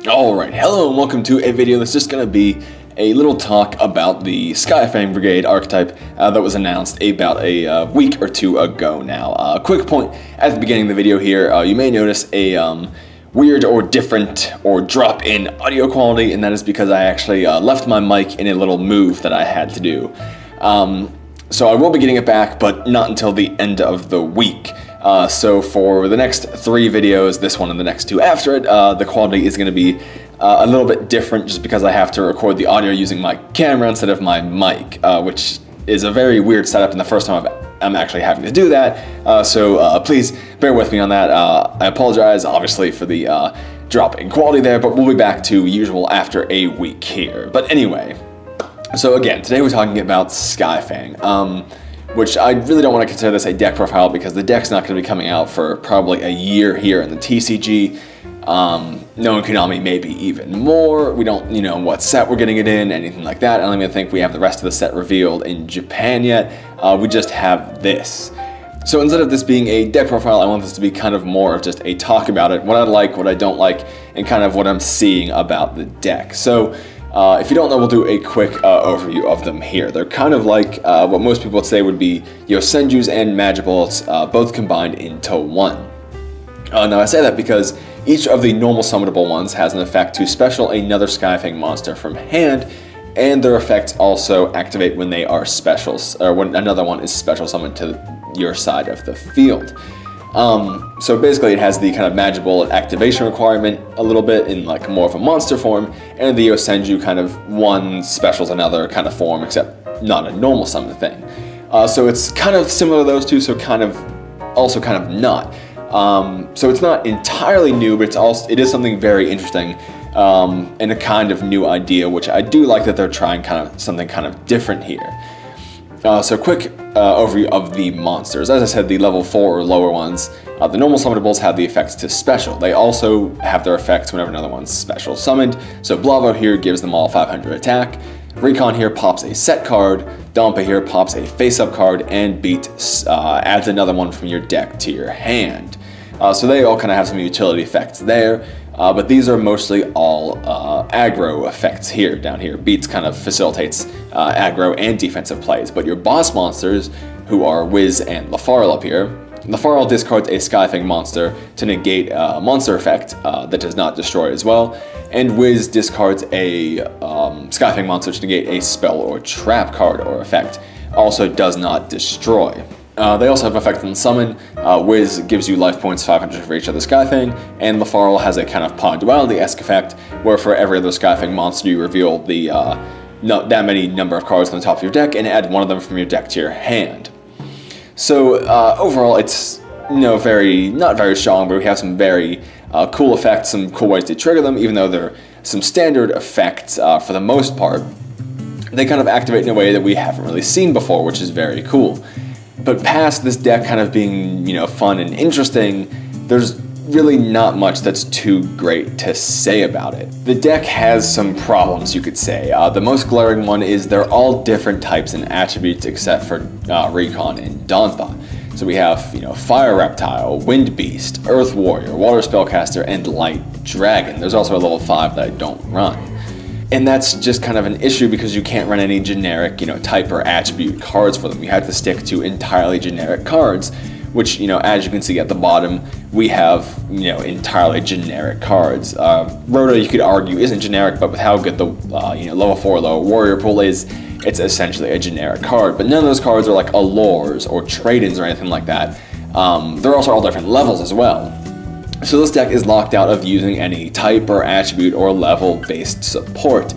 Alright, hello and welcome to a video that's just going to be a little talk about the Skyfang Brigade archetype that was announced about a week or two ago now. Quick point at the beginning of the video here, you may notice a weird or different or drop in audio quality, and that is because I actually left my mic in a little move that I had to do. So I will be getting it back, but not until the end of the week. So for the next 3 videos, this one and the next 2 after it, the quality is going to be a little bit different just because I have to record the audio using my camera instead of my mic, which is a very weird setup and the first time I'm actually having to do that. So please bear with me on that. I apologize obviously for the drop in quality there, but we'll be back to usual after a week here. But anyway, so again, today we're talking about Skyfang. Which I really don't want to consider this a deck profile because the deck's not going to be coming out for probably a year here in the TCG. Knowing Konami, maybe even more. We don't, know what set we're getting it in, anything like that. I don't even think we have the rest of the set revealed in Japan yet. We just have this. So instead of this being a deck profile, I want this to be kind of more of just a talk about it, what I like, what I don't like, and kind of what I'm seeing about the deck. So if you don't know, we'll do a quick overview of them here. They're kind of like what most people would say would be Yosenjus and Magibolts, both combined into one. Now I say that because each of the normal summonable ones has an effect to special another Skyfang monster from hand, and their effects also activate when they are specials, or when another one is special summoned to your side of the field. So basically it has the kind of Magibolt activation requirement a little bit in like more of a monster form, and the Yosenju kind of one specials another kind of form, except not a normal summon thing. So it's kind of similar to those two, so kind of also kind of not. So it's not entirely new, but it is something very interesting, and a kind of new idea, which I do like that they're trying something kind of different here. So quick overview of the monsters. As I said, the level 4 or lower ones, the normal summonables have the effects to special. They also have their effects whenever another one's special summoned. So Blavo here gives them all 500 attack. Recon here pops a set card. Dampa here pops a face-up card, and Beat adds another one from your deck to your hand. So they all kind of have some utility effects there. But these are mostly all aggro effects here, down here. Beats kind of facilitates aggro and defensive plays, but your boss monsters, who are Wiz and Lafarl up here, Lafarl discards a Skyfang monster to negate a monster effect that does not destroy as well, and Wiz discards a Skyfang monster to negate a spell or trap card or effect, also does not destroy. They also have effects on summon. Wiz gives you life points 500 for each other Skyfang, and Lafarl has a kind of Pod Duality-esque effect, where for every other Skyfang monster you reveal the that many number of cards on the top of your deck and add one of them from your deck to your hand. So overall, it's not very strong, but we have some very cool effects, some cool ways to trigger them, even though they're some standard effects for the most part. They kind of activate in a way that we haven't really seen before, which is very cool. But past this deck kind of being, fun and interesting, there's really not much that's too great to say about it. The deck has some problems, you could say. The most glaring one is they're all different types and attributes except for Recon and Donpa. So we have, Fire Reptile, Wind Beast, Earth Warrior, Water Spellcaster, and Light Dragon. There's also a level 5 that I don't run. And that's just kind of an issue because you can't run any generic, type or attribute cards for them. You have to stick to entirely generic cards, which, as you can see at the bottom, we have, entirely generic cards. Rhoda, you could argue, isn't generic, but with how good the, level 4 lower warrior pool is, it's essentially a generic card. But none of those cards are like Allures or Trade-ins or anything like that. They're also all different levels as well. So this deck is locked out of using any type or attribute or level-based support,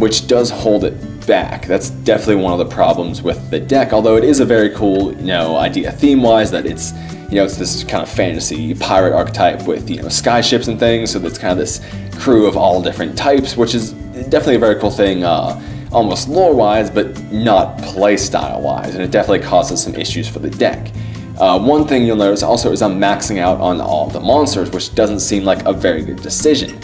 which does hold it back. That's definitely one of the problems with the deck, although it is a very cool, idea theme-wise, that it's, it's this kind of fantasy pirate archetype with, sky ships and things, so that's kind of this crew of all different types, which is definitely a very cool thing, almost lore-wise, but not playstyle-wise, and it definitely causes some issues for the deck. One thing you'll notice also is I'm maxing out on all the monsters, which doesn't seem like a very good decision.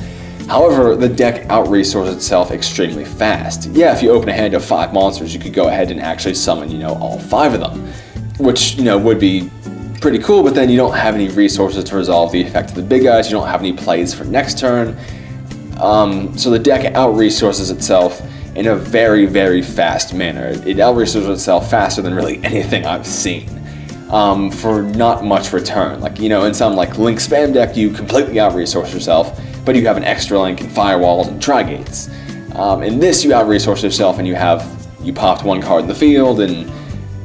However, the deck out-resources itself extremely fast. Yeah, if you open a hand of 5 monsters, you could go ahead and actually summon, all 5 of them, which, would be pretty cool, but then you don't have any resources to resolve the effect of the big guys, you don't have any plays for next turn, So the deck out-resources itself in a very, very fast manner. It out-resources itself faster than really anything I've seen, for not much return. Like, you know, in some like Link spam deck, you completely out-resource yourself, but you have an extra Link and firewalls and tri-gates. In this, you out-resource yourself and you popped one card in the field and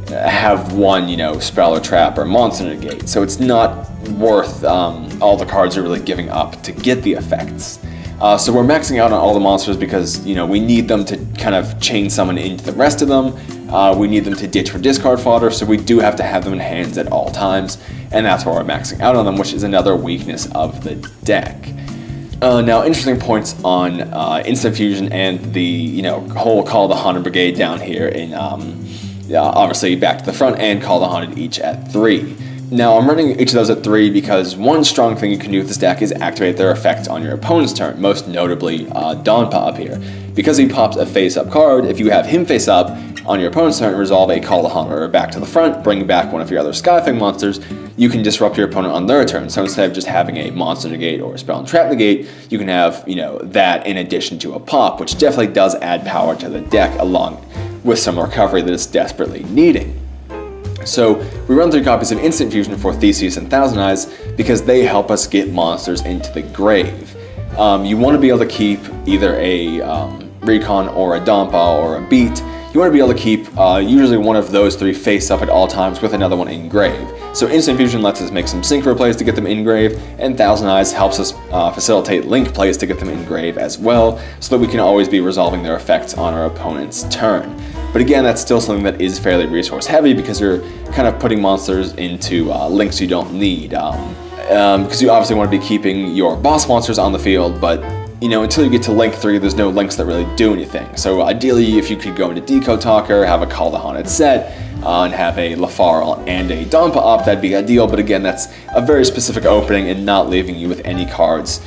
have one, you know, spell or trap or monster negate. So it's not worth all the cards you're really giving up to get the effects. So we're maxing out on all the monsters because, you know, we need them to kind of chain summon into the rest of them. We need them to ditch for discard fodder, so we do have to have them in hands at all times, and that's why we're maxing out on them, which is another weakness of the deck. Now, interesting points on Instant Fusion and the, you know, whole Call the Haunted Brigade down here in, obviously back to the front and Call the Haunted each at 3. Now, I'm running each of those at 3 because one strong thing you can do with this deck is activate their effects on your opponent's turn, most notably Donpa up here. Because he pops a face-up card, if you have him face up on your opponent's turn, resolve a Call the Haunted back to the front, bring back one of your other Skyfang monsters, you can disrupt your opponent on their turn. So instead of just having a monster negate or a spell and trap negate, you can have, you know, that in addition to a pop, which definitely does add power to the deck along with some recovery that it's desperately needing. So we run 3 copies of Instant Fusion for Theseus and Thousand Eyes because they help us get monsters into the grave. You want to be able to keep either a Recon or a Donpa or a Beat. You want to be able to keep usually one of those 3 face up at all times with another one in grave. So Instant Fusion lets us make some synchro plays to get them in grave, and Thousand Eyes helps us facilitate link plays to get them in grave as well, so that we can always be resolving their effects on our opponent's turn. But again, that's still something that is fairly resource heavy because you're kind of putting monsters into links you don't need. Because you obviously want to be keeping your boss monsters on the field, but you know, until you get to link 3, there's no links that really do anything. So ideally, if you could go into Decode Talker, have a Call the Haunted set, and have a Lafarl and a Donpa up, that'd be ideal, but again, that's a very specific opening and not leaving you with any cards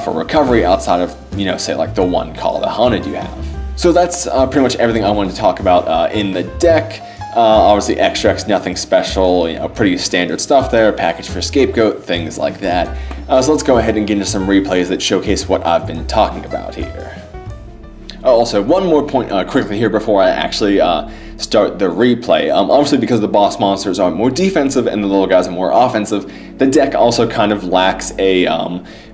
for recovery outside of, you know, say like the one Call the Haunted you have. So that's pretty much everything I wanted to talk about in the deck. Obviously extracts, nothing special, you know, pretty standard stuff there, package for Scapegoat, things like that. So let's go ahead and get into some replays that showcase what I've been talking about here. Also, one more point quickly here before I actually start the replay. Obviously, because the boss monsters are more defensive and the little guys are more offensive, the deck also kind of lacks a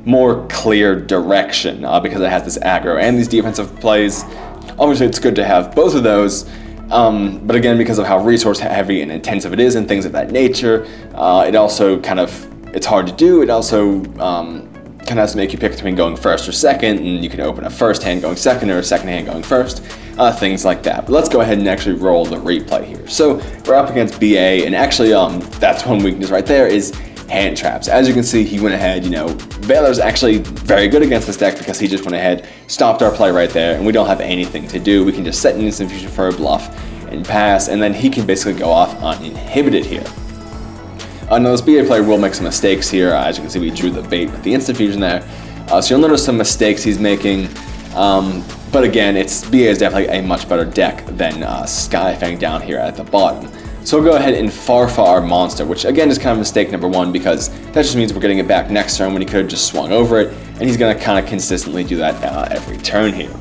more clear direction because it has this aggro and these defensive plays. Obviously, it's good to have both of those, but again, because of how resource heavy and intensive it is and things of that nature, it also kind of, it's hard to do. It also kind of has to make you pick between going first or second, and you can open a first hand going second or a second hand going first, things like that. But let's go ahead and actually roll the replay here. So we're up against BA, and actually that's one weakness right there is hand traps. As you can see, he went ahead, you know, Valor's actually very good against this deck because he just went ahead, stopped our play right there, and we don't have anything to do. We can just set an Instant Fusion for a bluff and pass, and then he can basically go off uninhibited here. Now this BA player will make some mistakes here. As you can see, we drew the bait with the Instant Fusion there. So you'll notice some mistakes he's making, but again, BA is definitely a much better deck than Skyfang down here at the bottom. So we'll go ahead and Farfa our monster, which again is kind of mistake number 1 because that just means we're getting it back next turn when he could have just swung over it, and he's going to kind of consistently do that every turn here.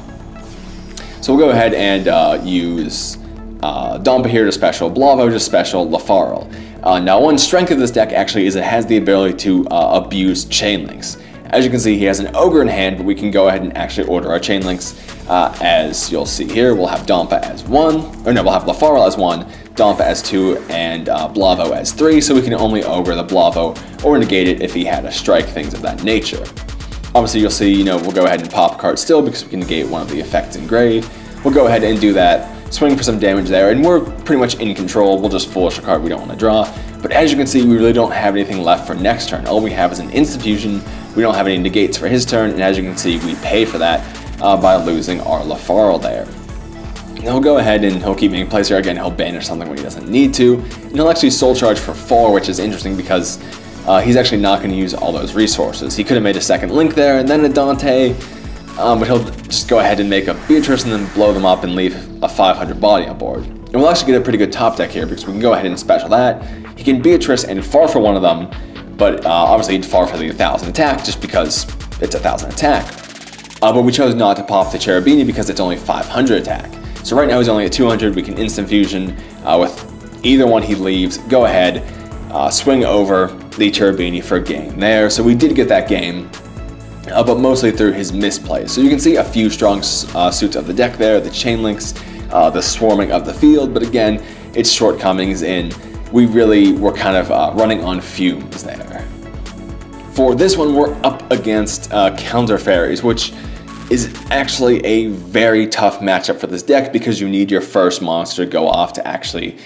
So we'll go ahead and use Donpa here to special, Blavo to special, Lafarl. Now one strength of this deck actually is it has the ability to abuse chain links. As you can see, he has an Ogre in hand, but we can go ahead and actually order our chain links. As you'll see here, we'll have Donpa as 1, or no, we'll have Lafarl as 1, Donpa as 2, and Blavo as 3, so we can only Ogre the Blavo or negate it if he had a strike, things of that nature. Obviously, you'll see, you know, we'll go ahead and pop a card still because we can negate one of the effects in grave. We'll go ahead and do that, swing for some damage there, and we're pretty much in control. We'll just foolish a card we don't want to draw. But as you can see, we really don't have anything left for next turn. All we have is an Instant Fusion. We don't have any negates for his turn, and as you can see, we pay for that by losing our Lafarl there. And he'll go ahead and he'll keep making plays here. Again, he'll banish something when he doesn't need to, and he'll actually Soul Charge for 4, which is interesting because he's actually not going to use all those resources. He could have made a second Link there and then a Dante, but he'll just go ahead and make a Beatrice and then blow them up and leave a 500 body on board. And we'll actually get a pretty good top deck here because we can go ahead and special that. He can Beatrice and far for one of them, but obviously he'd far for the 1000 attack just because it's 1000 attack. but we chose not to pop the Cherubini because it's only 500 attack. So right now he's only at 200, we can instant fusion with either one he leaves, go ahead, swing over the Cherubini for a game there. So we did get that game, but mostly through his misplays. So you can see a few strong suits of the deck there, the chain links, the swarming of the field, but again, its shortcomings in we really were kind of running on fumes there. For this one, we're up against Counter Fairies, which is actually a very tough matchup for this deck because you need your first monster to go off to actually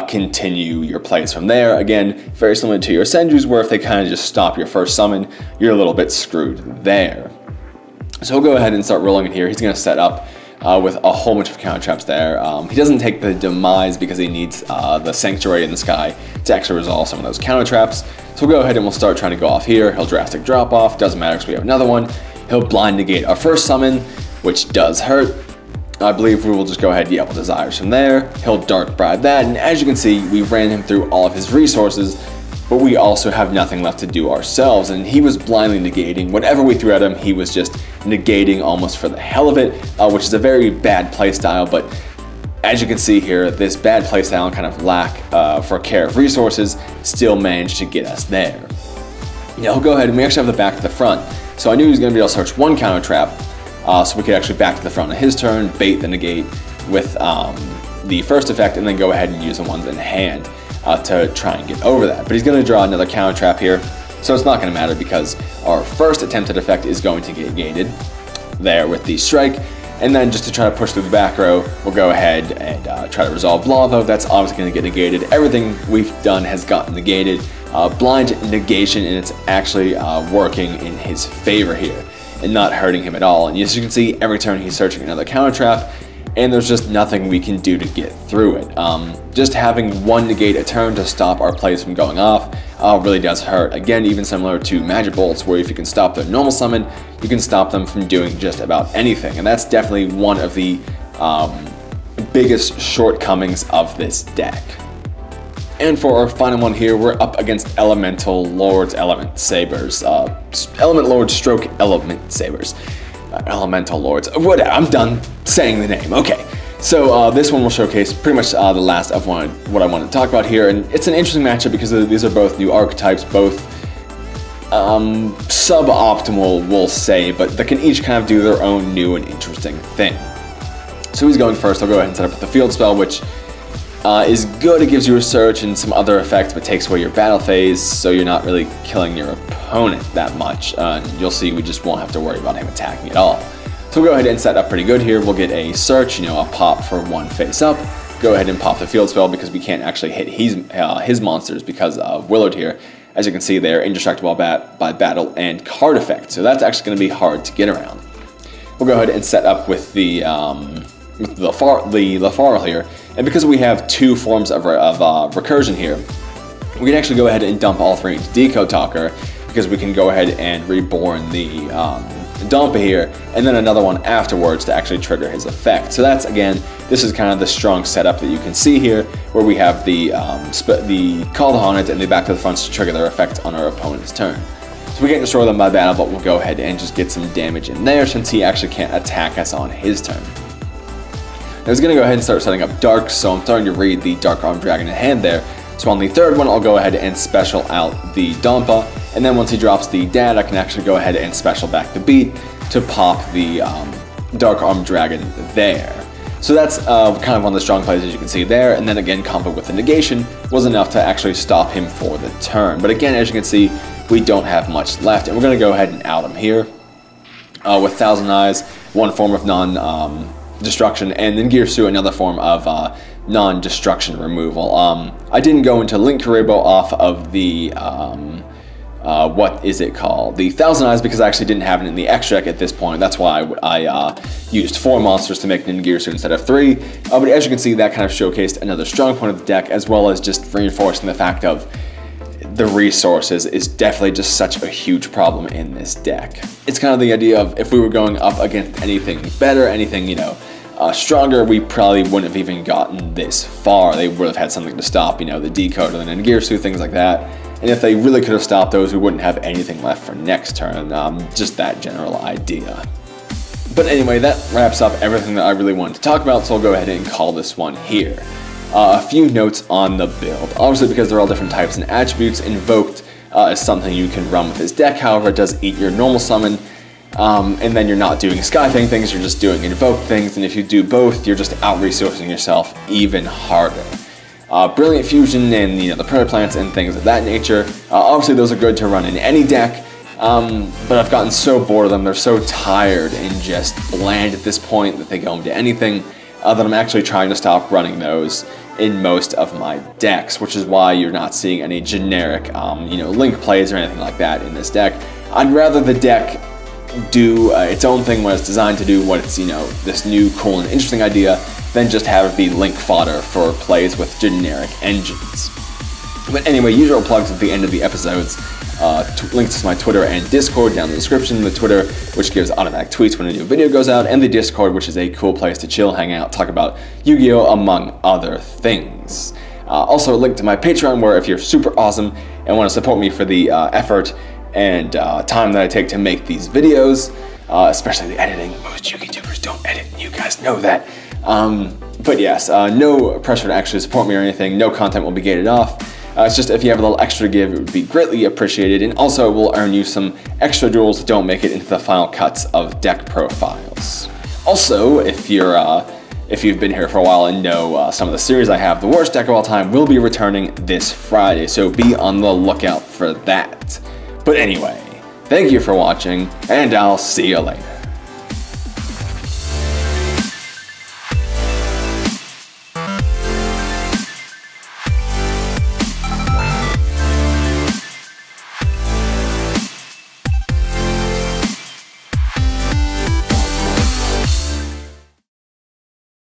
continue your plays from there. Again, very similar to your Senjus, where if they kind of just stop your first summon, you're a little bit screwed there. So he'll go ahead and start rolling it here. He's going to set up with a whole bunch of counter traps there. He doesn't take the Demise because he needs the Sanctuary in the sky to actually resolve some of those counter traps. So we'll go ahead and we'll start trying to go off here. He'll Drastic Drop Off, doesn't matter because we have another one. He'll Blind Negate our first summon, which does hurt. I believe we will just go ahead, yeah, with Desires from there. He'll Dark Bribe that, and as you can see, we ran him through all of his resources, but we also have nothing left to do ourselves, and he was blindly negating. Whatever we threw at him, he was just negating almost for the hell of it, which is a very bad playstyle, but as you can see here, this bad playstyle and kind of lack for care of resources still managed to get us there. Now he'll go ahead and we actually have the back to the front. So I knew he was going to be able to search one counter trap, so we could actually back to the front on his turn, bait the negate with the first effect, and then go ahead and use the ones in hand to try and get over that. But he's going to draw another counter trap here, so it's not going to matter because our first attempted effect is going to get gated there with the strike. And then just to try to push through the back row, we'll go ahead and try to resolve Blavo. That's obviously going to get negated. Everything we've done has gotten negated. Blind negation, and it's actually working in his favor here and not hurting him at all. And as you can see, every turn he's searching another counter trap, and there's just nothing we can do to get through it. Just having one negate a turn to stop our plays from going off really does hurt. Again, even similar to Magic Bolts, where if you can stop their normal summon, you can stop them from doing just about anything. And that's definitely one of the biggest shortcomings of this deck. And for our final one here, we're up against Elemental Lords, Element Sabers. Element Lords stroke Element Sabers. Elemental Lords. Whatever, I'm done saying the name. Okay, so this one will showcase pretty much the last of what I want to talk about here, and it's an interesting matchup because these are both new archetypes, both suboptimal, we'll say, but they can each kind of do their own new and interesting thing. So he's going first. I'll go ahead and set up with the field spell, which is good. It gives you a search and some other effects, but takes away your battle phase, so you're not really killing your opponent that much. You'll see we just won't have to worry about him attacking at all. So we'll go ahead and set up pretty good here. We'll get a search, you know, a pop for one face up. Go ahead and pop the field spell because we can't actually hit his monsters because of Willard here. As you can see, they're indestructible by battle and card effect, so that's actually going to be hard to get around. We'll go ahead and set up with the Lafarl here, and because we have two forms of recursion here, we can actually go ahead and dump all three into Decode Talker because we can go ahead and reborn the Dompa here, and then another one afterwards to actually trigger his effect. So that's, again, this is kind of the strong setup that you can see here, where we have the Call the Hornet and the back to the fronts to trigger their effect on our opponent's turn. So we can't destroy them by battle, but we'll go ahead and just get some damage in there since he actually can't attack us on his turn. Now he's going to go ahead and start setting up Darks, so I'm starting to read the Dark Armed Dragon in hand there. So on the third one, I'll go ahead and special out the Dompa, and then once he drops the Dad, I can actually go ahead and special back the Beat to pop the Dark Armed Dragon there. So that's kind of one of the strong plays, as you can see there, and then again, combo with the negation was enough to actually stop him for the turn. But again, as you can see, we don't have much left, and we're going to go ahead and out him here with Thousand Eyes, one form of non-destruction, and then Girsu, another form of non-destruction removal. I didn't go into Link Kuribo off of the what is it called? The Thousand Eyes, because I actually didn't have it in the extra deck at this point. That's why I used 4 monsters to make Ningirsu instead of 3. But as you can see, that kind of showcased another strong point of the deck, as well as just reinforcing the fact of the resources is definitely just such a huge problem in this deck. It's kind of the idea of if we were going up against anything better, anything, you know, stronger, we probably wouldn't have even gotten this far. They would have had something to stop, you know, the Decoder and Ningirsu, things like that. And if they really could have stopped those, we wouldn't have anything left for next turn. Just that general idea. But anyway, that wraps up everything that I really wanted to talk about, so I'll go ahead and call this one here. A few notes on the build. Obviously, because they're all different types and attributes, Invoked is something you can run with this deck. However, it does eat your normal summon, and then you're not doing Skyfang things, you're just doing Invoked things, and if you do both, you're just out-resourcing yourself even harder. Brilliant Fusion and the Predator Plants and things of that nature. Obviously, those are good to run in any deck, but I've gotten so bored of them. They're so tired and just bland at this point that they go into anything, that I'm actually trying to stop running those in most of my decks, which is why you're not seeing any generic, link plays or anything like that in this deck. I'd rather the deck do its own thing when it's designed to do what it's, this new, cool, and interesting idea, than just have it be link fodder for plays with generic engines. But anyway, usual plugs at the end of the episodes. Links to my Twitter and Discord down in the description. The Twitter, which gives automatic tweets when a new video goes out, and the Discord, which is a cool place to chill, hang out, talk about Yu-Gi-Oh! Among other things. Also, a link to my Patreon, where if you're super awesome and want to support me for the effort and time that I take to make these videos, especially the editing. Most YouTubers don't edit, you guys know that. But yes, no pressure to actually support me or anything. No content will be gated off. It's just if you have a little extra to give, it would be greatly appreciated, and also it will earn you some extra duels that don't make it into the final cuts of deck profiles. Also, if you've been here for a while and know some of the series I have, the worst deck of all time will be returning this Friday, so be on the lookout for that. But anyway, thank you for watching, and I'll see you later.